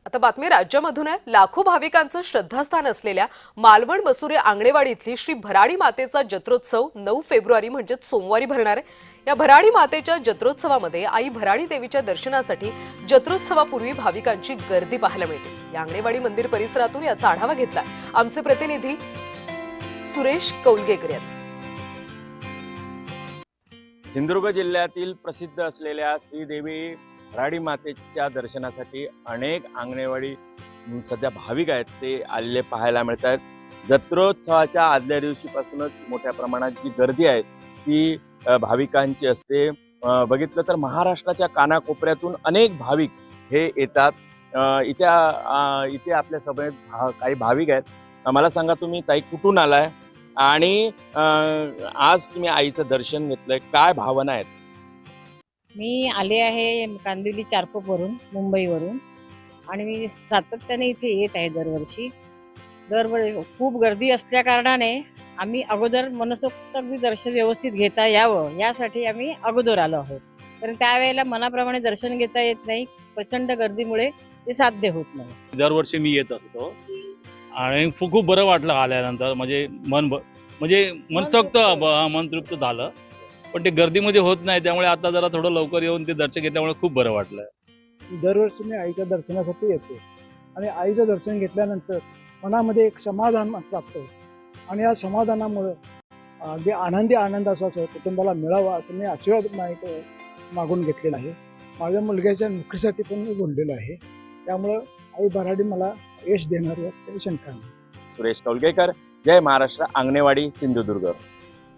आता बातमी राज्यामधून आहे। लाखो भाविकांचं श्रद्धास्थान असलेल्या मालवण मसुरे आंगणेवाडी इथली श्री भराडी मातेचा जत्रोत्सव 9 फेब्रुवारी म्हणजे सोमवारी भरणार आहे। या भराडी मातेच्या जत्रोत्सवामध्ये आई भराडी देवीच्या दर्शनासाठी जत्रोत्सवापूर्वी भाविकांची गर्दी पाहायला मिळते। या आंगणेवाडी मंदिर परिसरातून याचा आढावा घेतला आमचे प्रतिनिधी सुरेश कौलगेकर यांनी। सिंधुदुर्ग जिल्ह्यातील प्रसिद्ध असलेल्या श्रीदेवी भराडी मातेच्या दर्शनासाठी अनेक अंगणेवाडी सध्या भाविक आहेत ते आलेले पाहायला मिळत आहेत। जत्रोत्सवाच्या आदल्या दिवशीपासूनच मोठ्या प्रमाणात जी गर्दी आहे ती भाविकांची असते। बघितलं तर महाराष्ट्राच्या कानाकोपऱ्यातून अनेक भाविक हे येतात। इथे आपल्या सभेत काही भाविक आहेत। मला सांगा, तुम्ही ताई कुठून आलाय आणि आज तुम्ही आईचं दर्शन घेतलंय, काय भावना आहेत? मी आले आहे कांदिवली चारकोपवरून, मुंबईवरून, आणि मी सातत्याने इथे येत आहे दरवर्षी। खूप गर्दी असल्या कारणाने आम्ही अगोदर मनसोक्त अगदी दर्शन व्यवस्थित घेता यावं यासाठी आम्ही अगोदर आलो आहोत, कारण त्यावेळेला मनाप्रमाणे दर्शन घेता येत नाही, प्रचंड गर्दीमुळे ते साध्य होत नाही। दरवर्षी मी येत असतो आणि खूप बरं वाटलं आल्यानंतर, म्हणजे मन तृप्त झालं। पण ते गर्दीमध्ये होत नाही, त्यामुळे आता जरा थोडं लवकर येऊन ते दर्शन घेतल्यामुळे खूळे बरं वाटलं। दरवर्षी मी आईच्या दर्शनासाठी येतो आणि आईचं दर्शन घेतल्यानंतर मनामध्ये एक समाधान प्राप्त होतं आणि या समाधानामुळे अगदी आनंदी आनंद असा कुटुंबाला मिळावा असं मी आशीर्वाद मागून घेतलेला आहे। माझ्या मुलग्याच्या नोकरीसाठी पण मी बोललेलो आहे, त्यामुळं आई भराडी मला यश देणार यात काही शंका नाही। सुरेश कौलगेकर, जय महाराष्ट्र, अंगणेवाडी, सिंधुदुर्ग।